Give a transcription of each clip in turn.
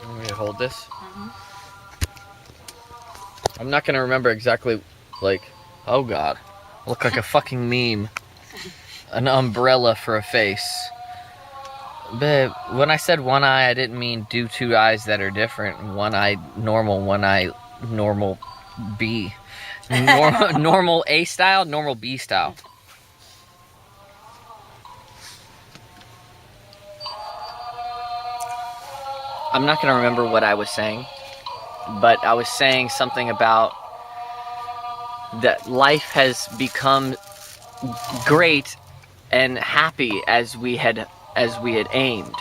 Want me to hold this? I'm not gonna remember exactly, like, oh god. I look like a fucking meme. An umbrella for a face. Babe, when I said one eye, I didn't mean do two eyes that are different. One eye normal, one eye normal B. Normal A style, normal B style. I'm not gonna remember what I was saying, but I was saying something about that life has become great and happy as we had aimed,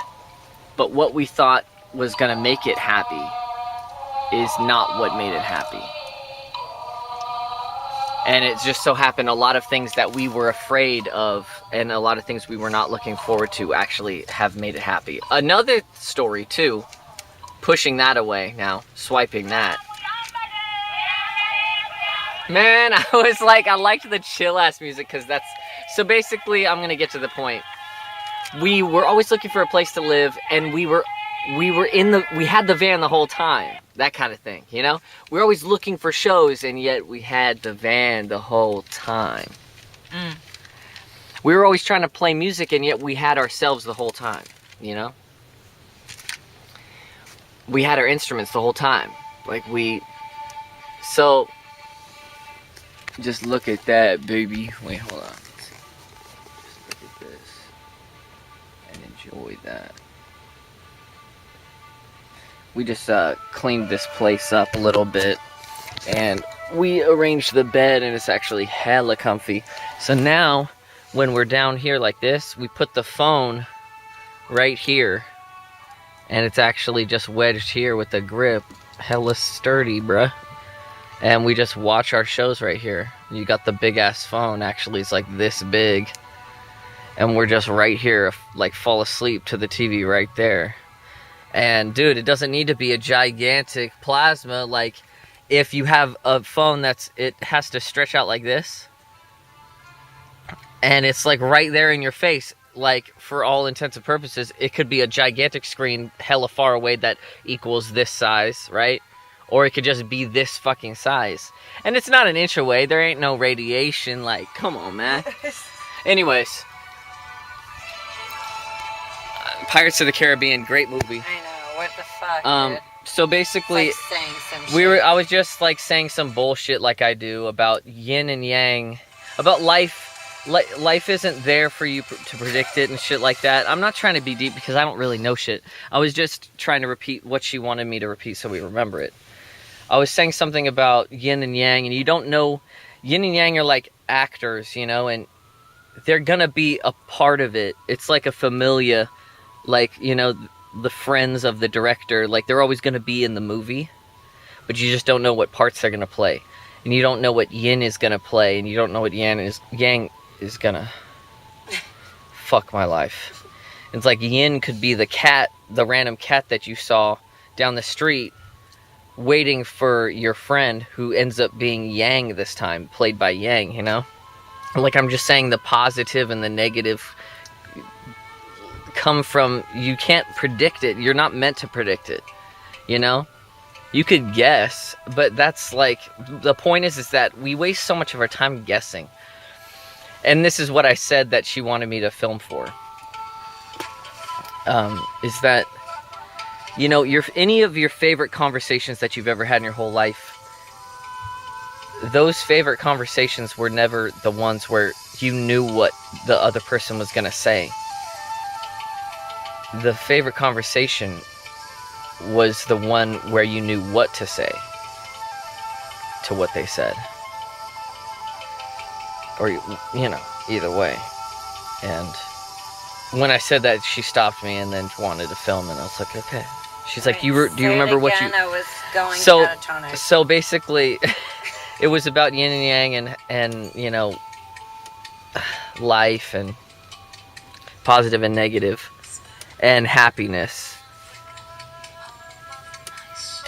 but what we thought was gonna make it happy is not what made it happy. And it just so happened a lot of things that we were afraid of and a lot of things we were not looking forward to actually have made it happy. Another story too, pushing that away now, swiping that. Man, I was like, I liked the chill ass music because that's, so basically I'm gonna get to the point. We were always looking for a place to live, and we had the van the whole time, that kind of thing, you know? We were always looking for shows, and yet we had the van the whole time. We were always trying to play music, and yet we had ourselves the whole time, you know? We had our instruments the whole time. Like so, just look at that, baby. Wait, hold on. Just look at this. And enjoy that. We just cleaned this place up a little bit, and we arranged the bed, and it's actually hella comfy. So now, when we're down here like this, we put the phone right here, and it's actually just wedged here with the grip. Hella sturdy, bruh. And we just watch our shows right here. You got the big ass phone, actually it's like this big. And we're just right here, like fall asleep to the TV right there. And dude, it doesn't need to be a gigantic plasma. Like, if you have a phone it has to stretch out like this, and it's like right there in your face, like for all intents and purposes, it could be a gigantic screen hella far away that equals this size, right? Or it could just be this fucking size. And it's not an inch away, there ain't no radiation, like, come on, man. Anyways. Pirates of the Caribbean, great movie. I know, what the fuck, dude? So basically, It's like saying some shit. I was just like saying some bullshit like I do about yin and yang, about life. Life isn't there for you to predict it and shit like that. I'm not trying to be deep because I don't really know shit. I was just trying to repeat what she wanted me to repeat so we remember it. I was saying something about yin and yang, and you don't know, yin and yang are like actors, you know, and they're gonna be a part of it. It's like a familia, like, you know, the friends of the director, like they're always gonna be in the movie, but you just don't know what parts they're gonna play. And you don't know what yin is gonna play, and you don't know what yang is gonna fuck my life. It's like yin could be the cat, the random cat that you saw down the street waiting for your friend, who ends up being yang this time, played by Yang, you know? Like, I'm just saying the positive and the negative come from, you can't predict it. You're not meant to predict it, you know? You could guess, but that's like, the point is that we waste so much of our time guessing. And this is what I said that she wanted me to film for. Is that, you know, any of your favorite conversations that you've ever had in your whole life, those favorite conversations were never the ones where you knew what the other person was going to say. The favorite conversation was the one where you knew what to say to what they said. Or, you know, either way. And when I said that, she stopped me and then wanted to film, and I was like, okay. She's like, do you remember what you... I was going catatonic. So basically, it was about yin and yang and you know, life and positive and negative and happiness.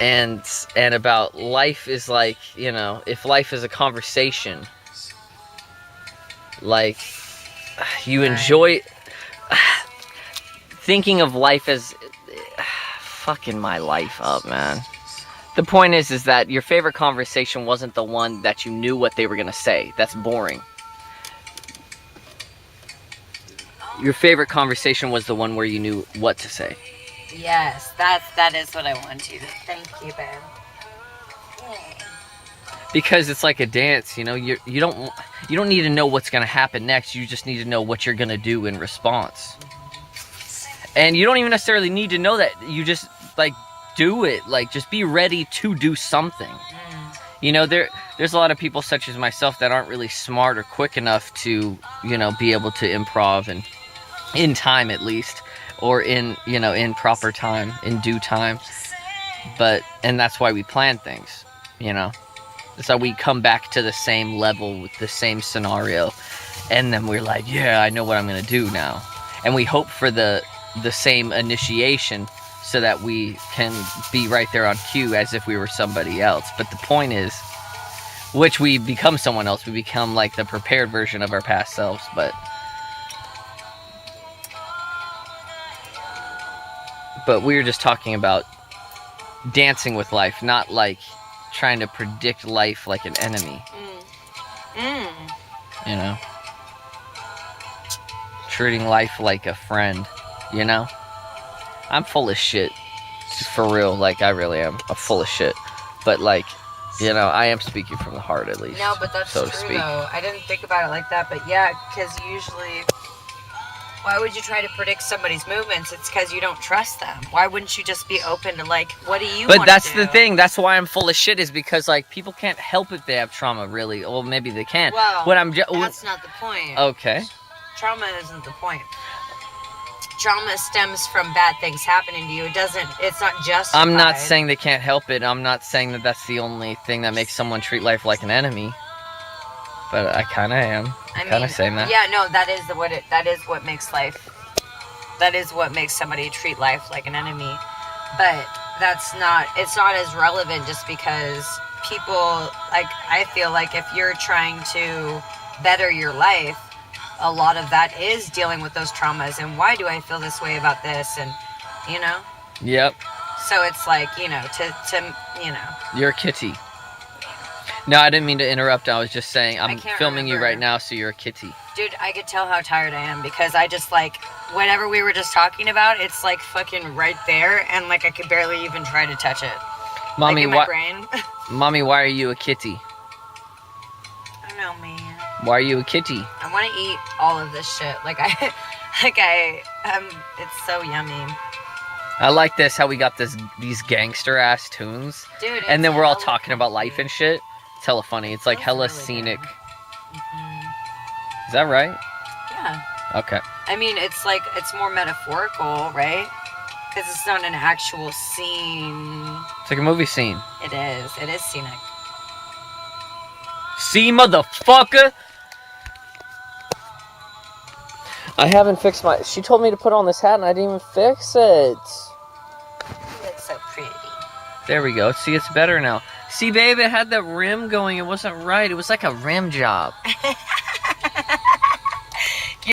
And about life is like, you know, if life is a conversation, like, you enjoy thinking of life as... fucking my life up, man. The point is that your favorite conversation wasn't the one that you knew what they were gonna say. That's boring. Your favorite conversation was the one where you knew what to say. Yes, that is what I want you to. Thank you, babe. Yay. Because it's like a dance, you know. You don't need to know what's gonna happen next. You just need to know what you're gonna do in response. And you don't even necessarily need to know that. You just like do it. Like just be ready to do something. You know, there's a lot of people such as myself that aren't really smart or quick enough to, you know, be able to improv and in time at least, or in, you know, in proper time, in due time. And that's why we plan things, you know. So we come back to the same level with the same scenario, and then we're like, yeah, I know what I'm gonna do now. And we hope for the same initiation so that we can be right there on cue as if we were somebody else. But the point is, which we become someone else, we become like the prepared version of our past selves. But we were just talking about dancing with life, not like trying to predict life like an enemy. You know? Treating life like a friend, you know? I'm full of shit. For real, like I really am. I'm full of shit. But like, you know, I am speaking from the heart at least. No, but that's so true though. I didn't think about it like that, but yeah, because usually, why would you try to predict somebody's movements? It's because you don't trust them. Why wouldn't you just be open to like, what do you want to do? But that's the thing. That's why I'm full of shit, is because like people can't help if they have trauma, really. Well, maybe they can. Well, that's not the point. Okay. Trauma isn't the point. Trauma stems from bad things happening to you. It's not justified. I'm not saying they can't help it. I'm not saying that that's the only thing that makes someone treat life like an enemy. But I kind of am. I'm kind of saying that. Yeah, no, that is what makes life. That is what makes somebody treat life like an enemy. But it's not as relevant just because people, like, I feel like if you're trying to better your life, a lot of that is dealing with those traumas and why do I feel this way about this, and you know. Yep. So it's like, you know, to you know. You're a kitty. No, I didn't mean to interrupt. I was just saying I'm filming you right now, so you're a kitty. Dude, I could tell how tired I am because I just like whatever we were just talking about, it's like fucking right there, and like I could barely even try to touch it. Mommy, like in my brain. Mommy, why are you a kitty? I don't know, man. Why are you a kitty? I want to eat all of this shit. It's so yummy. I like this, how we got these gangster ass tunes. Dude, and then we're all talking about life and shit. It's hella funny. It's like hella really scenic. Mm-hmm. Is that right? Yeah. Okay. I mean, it's like, it's more metaphorical, right? Because it's not an actual scene. It's like a movie scene. It is. It is scenic. See, motherfucker? I haven't fixed my... She told me to put on this hat and I didn't even fix it. You look so pretty. There we go. See, it's better now. See, babe, it had the rim going. It wasn't right. It was like a rim job.